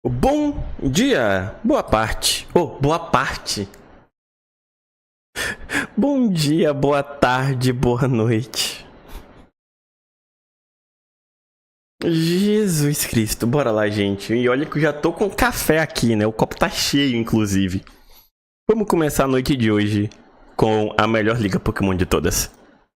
Bom dia, boa parte. Boa parte. Bom dia, boa tarde, boa noite. Jesus Cristo, bora lá, gente. E olha que eu já tô com café aqui, né? O copo tá cheio, inclusive. Vamos começar a noite de hoje com a melhor liga Pokémon de todas.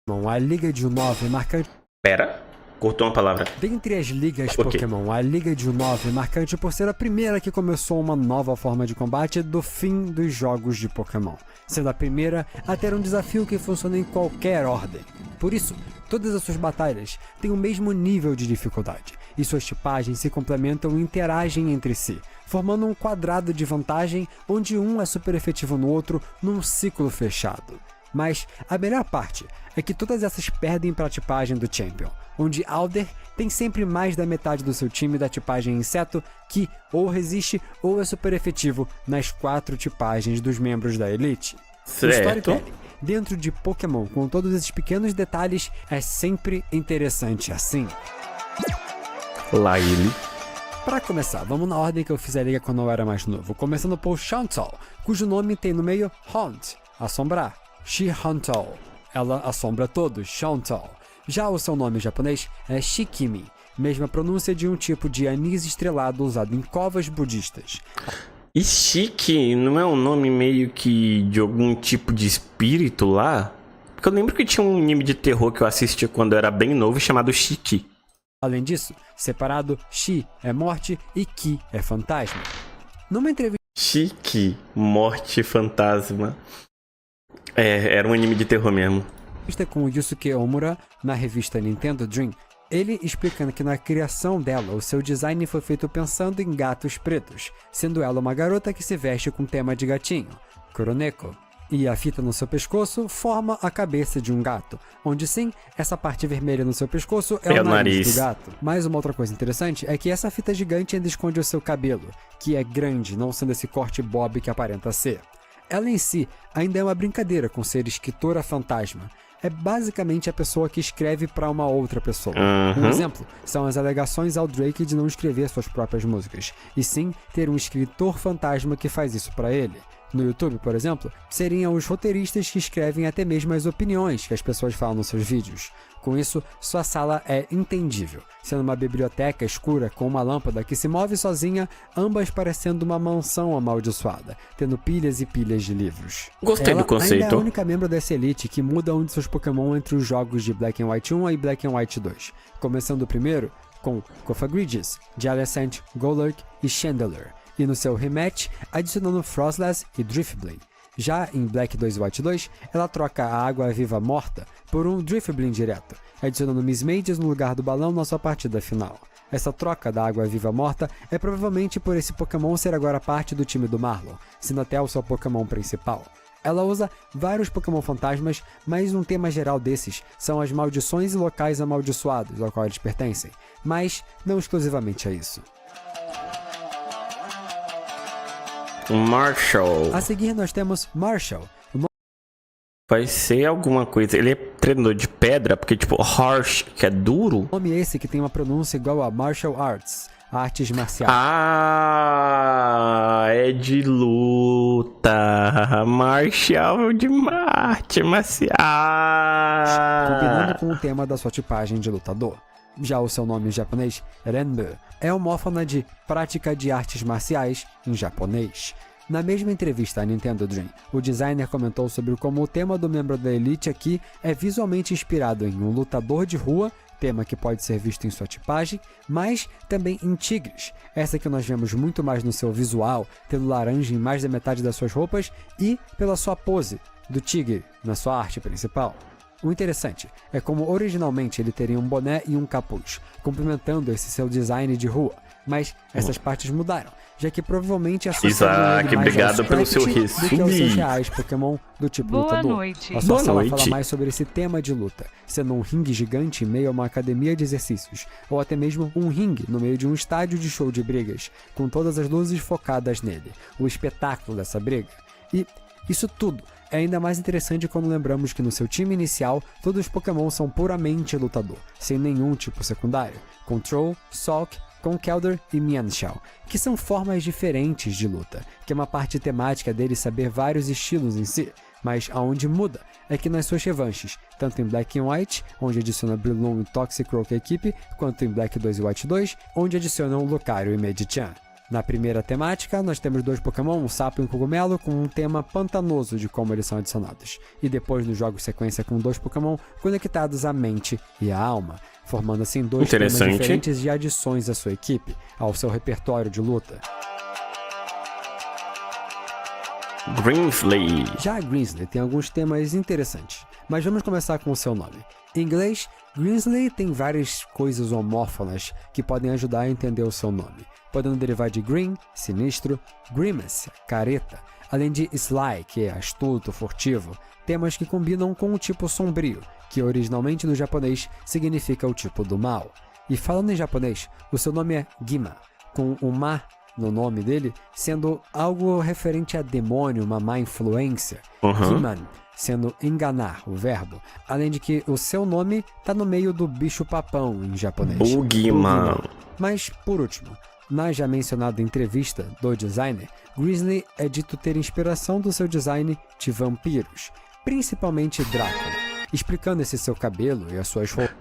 Bom, a Liga de Unova marcante. Pera, cortou uma palavra. Dentre as ligas Ok. Pokémon, a Liga de Unova é marcante por ser a primeira que começou uma nova forma de combate do fim dos jogos de Pokémon, sendo a primeira a ter um desafio que funciona em qualquer ordem. Por isso, todas as suas batalhas têm o mesmo nível de dificuldade, e suas tipagens se complementam e interagem entre si, formando um quadrado de vantagem onde um é super efetivo no outro num ciclo fechado. Mas a melhor parte é que todas essas perdem para a tipagem do Champion, onde Alder tem sempre mais da metade do seu time da tipagem Inseto, que ou resiste ou é super efetivo nas 4 tipagens dos membros da Elite. O Certo. storytelling dentro de Pokémon, com todos esses pequenos detalhes, é sempre interessante assim. Lá ele. Para começar, vamos na ordem que eu fiz a liga quando eu era mais novo, começando por Chantal, cujo nome tem no meio Haunt, assombrar. She-Huntal, ela assombra todos, Chantal. Já o seu nome japonês é Shikimi, mesma pronúncia de um tipo de anis estrelado usado em covas budistas. E Chique não é um nome meio que de algum tipo de espírito lá? Porque eu lembro que tinha um anime de terror que eu assistia quando eu era bem novo chamado Chique. Além disso, separado, Shi é morte e Ki é fantasma. Numa entrevista Chique, morte fantasma. Era um anime de terror mesmo. com o Yusuke Omura na revista Nintendo Dream, ele explicando que na criação dela, o seu design foi feito pensando em gatos pretos, sendo ela uma garota que se veste com tema de gatinho, Kuroneko. E a fita no seu pescoço forma a cabeça de um gato, onde sim, essa parte vermelha no seu pescoço é o nariz do gato. Mas uma outra coisa interessante é que essa fita gigante ainda esconde o seu cabelo, que é grande, não sendo esse corte bob que aparenta ser. Ela em si ainda é uma brincadeira com ser escritora fantasma. É basicamente a pessoa que escreve para uma outra pessoa. Um exemplo são as alegações ao Drake de não escrever suas próprias músicas, e sim ter um escritor fantasma que faz isso para ele. No YouTube, por exemplo, seriam os roteiristas que escrevem até mesmo as opiniões que as pessoas falam nos seus vídeos. Com isso, sua sala é entendível, sendo uma biblioteca escura com uma lâmpada que se move sozinha, ambas parecendo uma mansão amaldiçoada, tendo pilhas e pilhas de livros. Gostei do conceito. Ela ainda é a única membro dessa elite que muda um de seus Pokémon entre os jogos de Black and White 1 e Black and White 2, começando o primeiro com Cofagrigus, Jellicent, Golurk e Chandelure, e no seu rematch adicionando Frostlass e Drifblim. Já em Black 2 e White 2, ela troca a água viva morta por um Drifblim direto, adicionando Miss Mages no lugar do balão na sua partida final. Essa troca da água viva morta é provavelmente por esse Pokémon ser agora parte do time do Marlon, sendo até o seu Pokémon principal. Ela usa vários Pokémon fantasmas, mas um tema geral desses são as maldições e locais amaldiçoados ao qual eles pertencem, mas não exclusivamente a isso. Marshall. A seguir nós temos Marshall. Vai ser alguma coisa. Ele é treinador de pedra, porque tipo, harsh, que é duro. O nome é esse que tem uma pronúncia igual a Martial Arts, artes marciais. É de luta. Marshall de arte marcial. Combinando com o tema da sua tipagem de lutador. Já o seu nome em japonês, Renbu, é homófona de prática de artes marciais em japonês. Na mesma entrevista à Nintendo Dream, o designer comentou sobre como o tema do membro da Elite aqui é visualmente inspirado em um lutador de rua, tema que pode ser visto em sua tipagem, mas também em tigres, essa que nós vemos muito mais no seu visual, tendo laranja em mais da metade das suas roupas, e pela sua pose, do tigre, na sua arte principal. O interessante é como originalmente ele teria um boné e um capuz, complementando esse seu design de rua, mas essas partes mudaram, já que provavelmente associaram ele mais obrigado ao pelo seu script do que aos seus resumo. reais Pokémon do tipo Boa lutador. noite. A sua Boa sala noite. fala mais sobre esse tema de luta, sendo um ringue gigante em meio a uma academia de exercícios, ou até mesmo um ringue no meio de um estádio de show de brigas, com todas as luzes focadas nele, o espetáculo dessa briga. E isso tudo é ainda mais interessante quando lembramos que no seu time inicial, todos os Pokémon são puramente lutador, sem nenhum tipo secundário. Control, Sulk, com Kelder e Mianshao, que são formas diferentes de luta, que é uma parte temática dele saber vários estilos em si, mas aonde muda é que nas suas revanches, tanto em Black and White, onde adiciona Breloom e Toxic Rogue à equipe, quanto em Black 2 e White 2, onde adicionam Lucario e Medicham. Na primeira temática, nós temos 2 Pokémon, um sapo e um cogumelo, com um tema pantanoso de como eles são adicionados. E depois nos jogos sequência com 2 Pokémon conectados à mente e à alma, formando assim 2 temas diferentes de adições à sua equipe, ao seu repertório de luta. Greensley. Já a Greensley tem alguns temas interessantes, mas vamos começar com o seu nome. Em inglês, Greensley tem várias coisas homófonas que podem ajudar a entender o seu nome, podendo derivar de green, sinistro, grimace, careta, além de sly, que é astuto, furtivo, temas que combinam com o tipo sombrio, que originalmente no japonês significa o tipo do mal. E falando em japonês, o seu nome é Gima, com o ma no nome dele sendo algo referente a demônio, uma má influência. Giman sendo enganar, o verbo, além de que o seu nome tá no meio do bicho-papão em japonês. Bugman. Mas, por último, na já mencionada entrevista do designer, Greensley é dito ter inspiração do seu design de vampiros, principalmente Drácula, explicando esse seu cabelo e as suas roupas.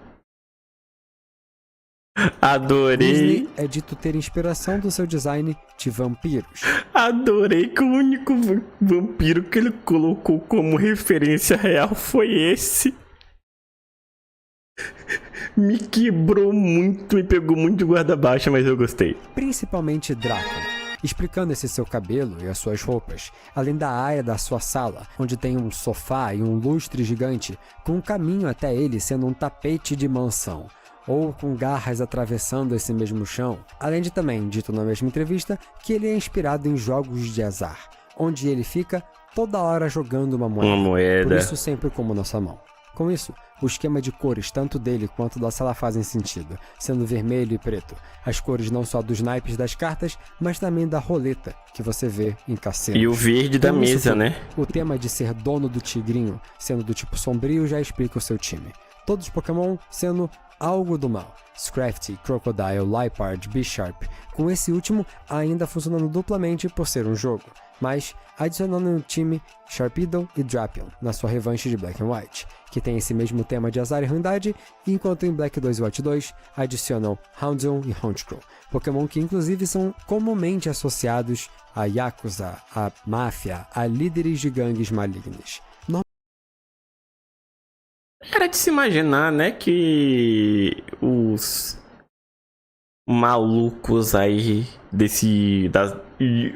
Adorei. Greensley é dito ter inspiração do seu design de vampiros. Adorei que o único vampiro que ele colocou como referência real foi esse. Me quebrou muito, me pegou muito de guarda baixa, mas eu gostei. Principalmente Drácula, explicando esse seu cabelo e as suas roupas, além da área da sua sala, onde tem um sofá e um lustre gigante, com um caminho até ele sendo um tapete de mansão, ou com garras atravessando esse mesmo chão, além de também, dito na mesma entrevista, que ele é inspirado em jogos de azar, onde ele fica toda hora jogando uma moeda, por isso sempre como na sua mão. Com isso, o esquema de cores tanto dele quanto da sala fazem sentido, sendo vermelho e preto, as cores não só dos naipes das cartas, mas também da roleta, que você vê em cassinos. E o verde da mesa, né? O tema de ser dono do tigrinho, sendo do tipo sombrio, já explica o seu time. Todos os Pokémon sendo algo do mal. Scrafty, Crocodile, Liepard, Bisharp, com esse último ainda funcionando duplamente por ser um jogo, mas adicionando no time Sharpedo e Drapion na sua revanche de Black and White, que tem esse mesmo tema de azar e ruindade, enquanto em Black 2 e White 2 adicionam Houndoom e Honchkrow, Pokémon que inclusive são comumente associados a Yakuza, a máfia, a líderes de gangues malignas. Era de se imaginar, né, que os malucos aí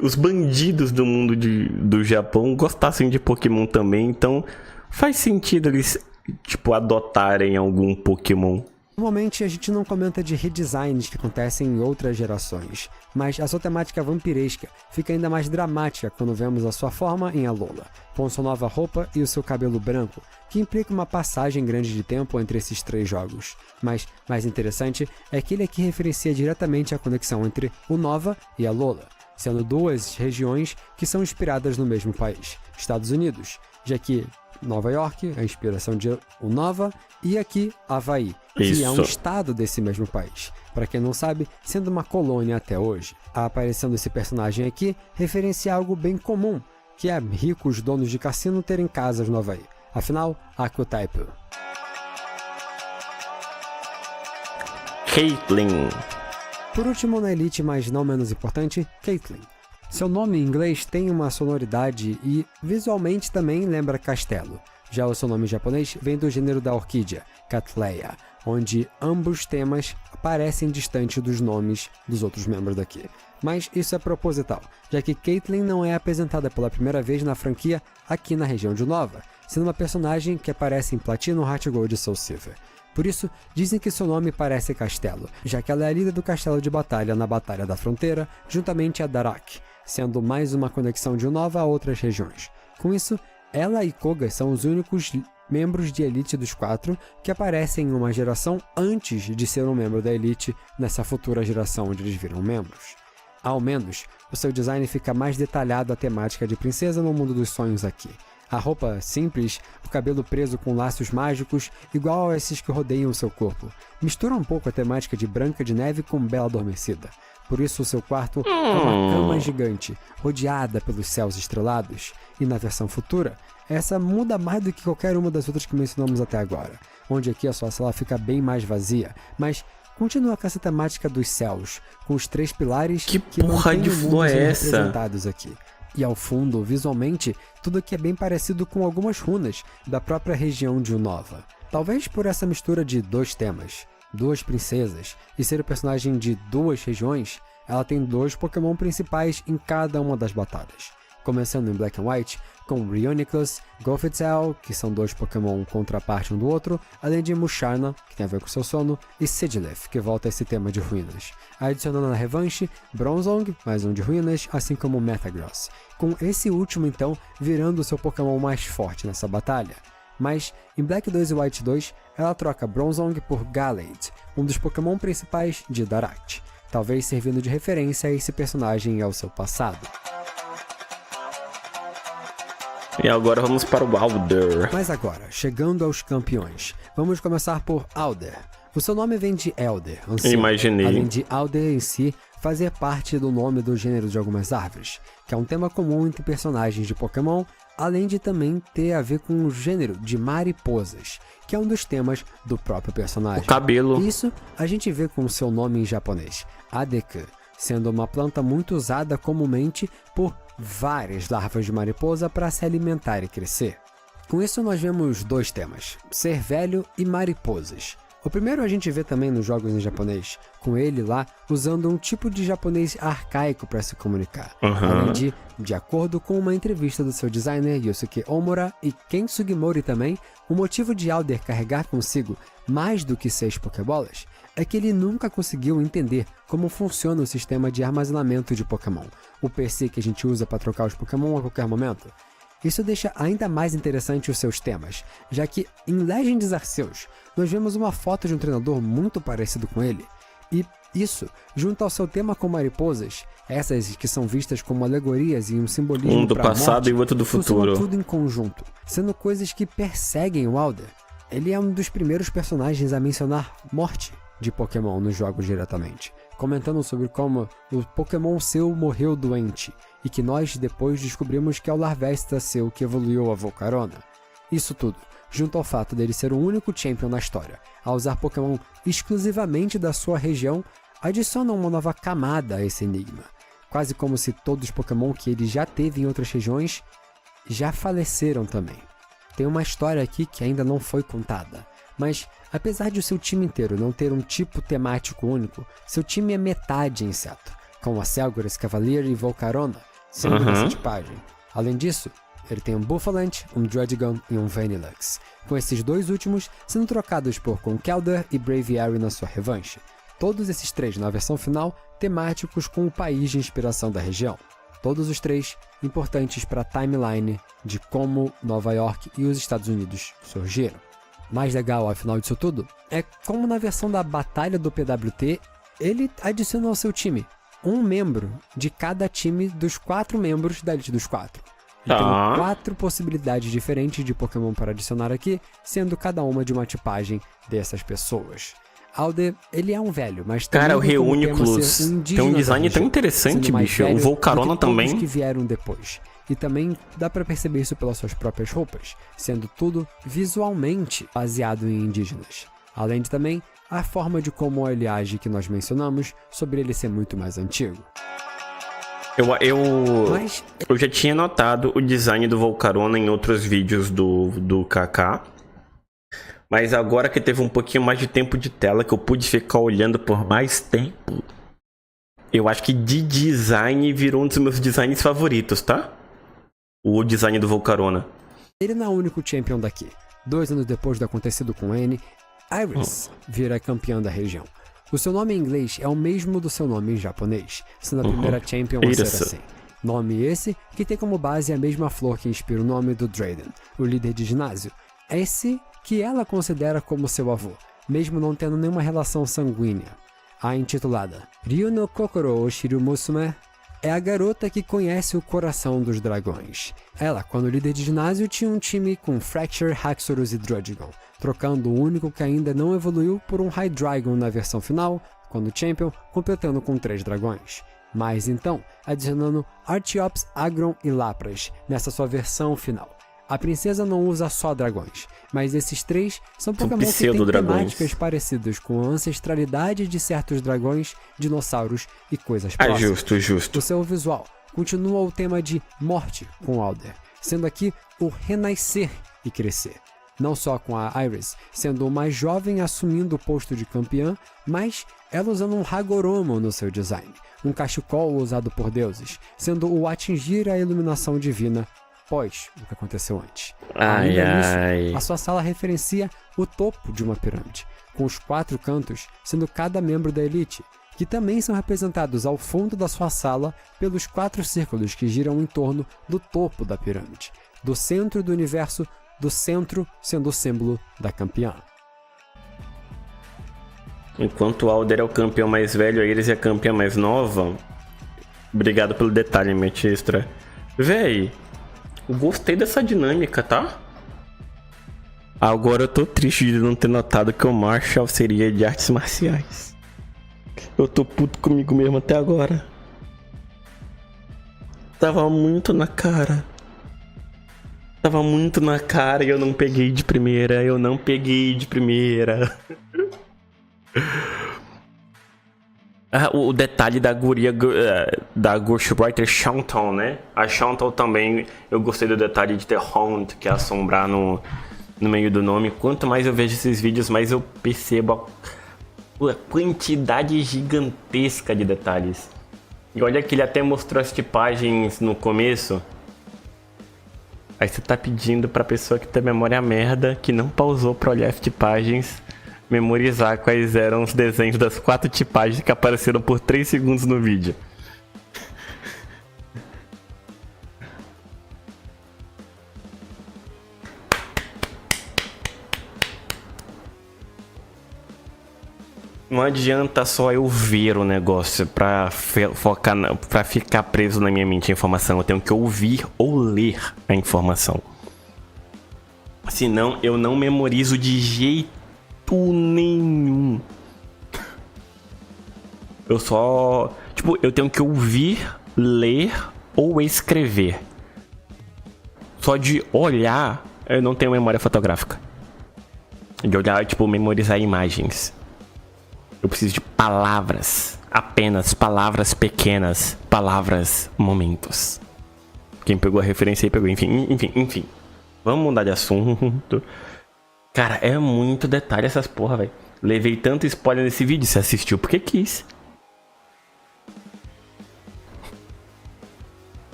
os bandidos do mundo do Japão gostassem de Pokémon também, então faz sentido eles, tipo, adotarem algum Pokémon. Normalmente a gente não comenta de redesigns que acontecem em outras gerações, mas a sua temática vampiresca fica ainda mais dramática quando vemos a sua forma em Alola, com sua nova roupa e o seu cabelo branco, que implica uma passagem grande de tempo entre esses 3 jogos. Mas mais interessante é que ele aqui referencia diretamente a conexão entre o Nova e Alola, sendo 2 regiões que são inspiradas no mesmo país, Estados Unidos, já que Nova York é a inspiração de Unova e aqui Havaí, que é um estado desse mesmo país. Para quem não sabe, sendo uma colônia até hoje. Aparecendo esse personagem aqui referencia algo bem comum, que é ricos donos de cassino terem casas no Havaí. Afinal, Aqua-type. Caitlyn. Por último, na elite, mas não menos importante, Caitlyn. Seu nome em inglês tem uma sonoridade e visualmente também lembra castelo. Já o seu nome em japonês vem do gênero da orquídea, Cattleya, onde ambos temas aparecem distante dos nomes dos outros membros daqui. Mas isso é proposital, já que Caitlyn não é apresentada pela primeira vez na franquia aqui na região de Unova, sendo uma personagem que aparece em Platino, Heart Gold e Soul Silver. Por isso, dizem que seu nome parece castelo, já que ela é a líder do castelo de batalha na Batalha da Fronteira, juntamente a Darak, sendo mais uma conexão de Unova a outras regiões. Com isso, ela e Koga são os únicos membros de elite dos 4 que aparecem em uma geração antes de ser um membro da elite nessa futura geração onde eles viram membros. Ao menos, o seu design fica mais detalhado a temática de princesa no mundo dos sonhos aqui. A roupa simples, o cabelo preso com laços mágicos, igual a esses que rodeiam o seu corpo. Mistura um pouco a temática de Branca de Neve com Bela Adormecida. Por isso o seu quarto é uma cama gigante, rodeada pelos céus estrelados. E na versão futura, essa muda mais do que qualquer uma das outras que mencionamos até agora, onde aqui a sua sala fica bem mais vazia, mas continua com essa temática dos céus, com os 3 pilares que porra de flor é essa? Representados aqui. E ao fundo, visualmente, tudo aqui é bem parecido com algumas runas da própria região de Unova. Talvez por essa mistura de 2 temas, 2 princesas, e ser o personagem de 2 regiões, ela tem 2 Pokémon principais em cada uma das batalhas. Começando em Black and White, com Reuniclus, Gothitzel, que são 2 Pokémon contraparte um do outro, além de Musharna, que tem a ver com seu sono, e Sigilyph, que volta a esse tema de ruínas. Adicionando na revanche, Bronzong, mais um de ruínas, assim como Metagross, com esse último então virando o seu Pokémon mais forte nessa batalha. Mas em Black 2 e White 2, ela troca Bronzong por Gallade, um dos Pokémon principais de Daract, talvez servindo de referência a esse personagem e ao seu passado. E agora vamos para o Alder. Mas agora, chegando aos campeões, vamos começar por Alder. O seu nome vem de Elder, ancião, Imaginei. além de Alder em si fazer parte do nome do gênero de algumas árvores, que é um tema comum entre personagens de Pokémon, além de também ter a ver com o gênero de mariposas, que é um dos temas do próprio personagem. O cabelo. Isso a gente vê com o seu nome em japonês, Adeku, sendo uma planta muito usada comumente por várias larvas de mariposa para se alimentar e crescer. Com isso nós vemos 2 temas, ser velho e mariposas. O primeiro a gente vê também nos jogos em japonês, com ele lá usando um tipo de japonês arcaico para se comunicar, além de acordo com uma entrevista do seu designer Yusuke Omura e Ken Sugimori também, o motivo de Alder carregar consigo mais do que 6 Pokébolas é que ele nunca conseguiu entender como funciona o sistema de armazenamento de Pokémon, o PC que a gente usa para trocar os Pokémon a qualquer momento. Isso deixa ainda mais interessante os seus temas, já que em Legends Arceus nós vemos uma foto de um treinador muito parecido com ele, e isso, junto ao seu tema com mariposas, essas que são vistas como alegorias e um simbolismo um do pra passado morte, e o outro do futuro, tudo em conjunto, sendo coisas que perseguem o Alder. Ele é um dos primeiros personagens a mencionar morte de Pokémon nos jogos diretamente, comentando sobre como o Pokémon seu morreu doente e que nós depois descobrimos que é o Larvesta seu que evoluiu a Volcarona. Isso tudo, junto ao fato dele ser o único Champion na história a usar Pokémon exclusivamente da sua região, adiciona uma nova camada a esse enigma, quase como se todos os Pokémon que ele já teve em outras regiões já faleceram também. Tem uma história aqui que ainda não foi contada, mas apesar de o seu time inteiro não ter um tipo temático único, seu time é metade inseto, com a Selgoras, Cavalier e Volcarona sendo dessa tipagem. Além disso, ele tem um Bouffalant, um Druddigon e um Vanillux, com esses 2 últimos sendo trocados por Conkeldurr e Braviary na sua revanche. Todos esses 3 na versão final, temáticos com o país de inspiração da região. Todos os 3 importantes para a timeline de como Nova York e os Estados Unidos surgiram. Mais legal, ao final disso tudo, é como na versão da Batalha do PWT, ele adicionou ao seu time um membro de cada time dos 4 membros da Elite dos 4. Tem 4 possibilidades diferentes de Pokémon para adicionar aqui, sendo cada uma de uma tipagem dessas pessoas. Alder, ele é um velho, mas também cara, o Reuniclus tem um design tão interessante, bicho. O Volcarona também. Que vieram depois. E também dá pra perceber isso pelas suas próprias roupas, sendo tudo visualmente baseado em indígenas. Além de também a forma de como ele age que nós mencionamos, sobre ele ser muito mais antigo. Eu já tinha notado o design do Volcarona em outros vídeos do Kaká. Mas agora que teve um pouquinho mais de tempo de tela, que eu pude ficar olhando por mais tempo, eu acho que de design virou um dos meus designs favoritos, tá? O design do Volcarona. Ele não é o único champion daqui. 2 anos depois do acontecido com N, Iris vira campeã da região. O seu nome em inglês é o mesmo do seu nome em japonês, sendo a primeira champion a ser assim. Nome esse que tem como base a mesma flor que inspira o nome do Drayden, o líder de ginásio. Esse que ela considera como seu avô, mesmo não tendo nenhuma relação sanguínea. A intitulada Ryu no Kokoro o Shiru Musume, é a garota que conhece o coração dos dragões. Ela, quando líder de ginásio, tinha um time com Fracture, Haxorus e Druddigon, trocando o único que ainda não evoluiu por um Hydreigon na versão final, quando Champion, completando com 3 dragões. Mas então, adicionando Archeops, Aggron e Lapras nessa sua versão final. A princesa não usa só dragões, mas esses 3 são Pokémon que têm temáticas parecidas com a ancestralidade de certos dragões, dinossauros e coisas próximas. Justo. O seu visual continua o tema de morte com Alder, sendo aqui o renascer e crescer. Não só com a Iris sendo o mais jovem assumindo o posto de campeã, mas ela usando um Hagoromo no seu design, um cachecol usado por deuses, sendo o atingir a iluminação divina após o que aconteceu antes. A sua sala referencia o topo de uma pirâmide, com os 4 cantos sendo cada membro da elite, que também são representados ao fundo da sua sala pelos 4 círculos que giram em torno do topo da pirâmide, do centro do universo, do centro sendo o símbolo da campeã. Enquanto o Alder é o campeão mais velho, a Iris é a campeã mais nova. Obrigado pelo detalhe, Metistra. Véi, gostei dessa dinâmica, tá? Agora eu tô triste de não ter notado que o Marshall seria de artes marciais. Eu tô puto comigo mesmo até agora. Tava muito na cara. E eu não peguei de primeira. O detalhe da guria da Ghostwriter Chantal, né? A Chantal também, eu gostei do detalhe de ter Haunt, que é assombrar no meio do nome. Quanto mais eu vejo esses vídeos, mais eu percebo a quantidade gigantesca de detalhes. E olha que ele até mostrou as tipagens no começo. Aí você tá pedindo pra pessoa que tem memória merda, que não pausou pra olhar as tipagens, memorizar quais eram os desenhos das 4 tipagens que apareceram por 3 segundos no vídeo. Não adianta só eu ver o negócio pra pra ficar preso na minha mente a informação. Eu tenho que ouvir ou ler a informação. Senão eu não memorizo de jeito nenhum. Eu só... eu tenho que ouvir, ler ou escrever. Só de olhar, eu não tenho memória fotográfica. De olhar, memorizar imagens. Eu preciso de palavras. Apenas palavras pequenas. Palavras, momentos. Quem pegou a referência aí pegou. Enfim. Vamos mudar de assunto. Cara, é muito detalhe essas porra, velho. Levei tanto spoiler nesse vídeo. Você assistiu porque quis.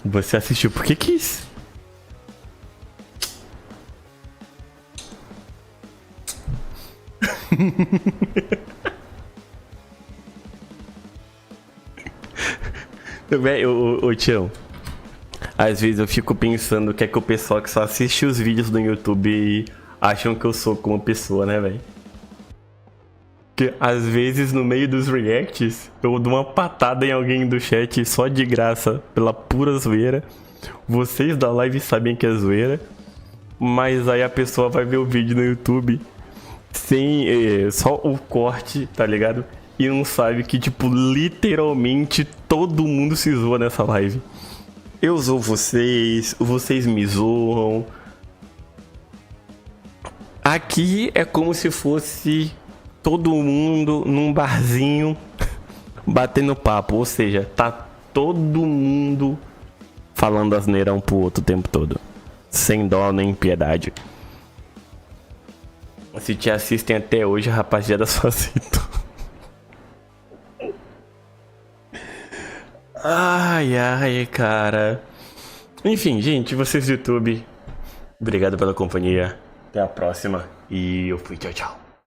Você assistiu porque quis. Ô Tião, às vezes eu fico pensando que é que o pessoal que só assiste os vídeos no YouTube acham que eu sou como pessoa, né, velho? Que às vezes no meio dos reacts eu dou uma patada em alguém do chat só de graça, pela pura zoeira. Vocês da live sabem que é zoeira, mas aí a pessoa vai ver o vídeo no YouTube sem só o corte, tá ligado? E não sabe que, literalmente todo mundo se zoa nessa live. Eu zoo vocês, vocês me zoam. Aqui é como se fosse todo mundo num barzinho batendo papo. Ou seja, tá todo mundo falando asneira um pro outro o tempo todo. Sem dó nem piedade. Se te assistem até hoje, rapaziada, só aceitou. Ai, cara. Enfim, gente, vocês do YouTube, obrigado pela companhia. Até a próxima. E eu fui, tchau.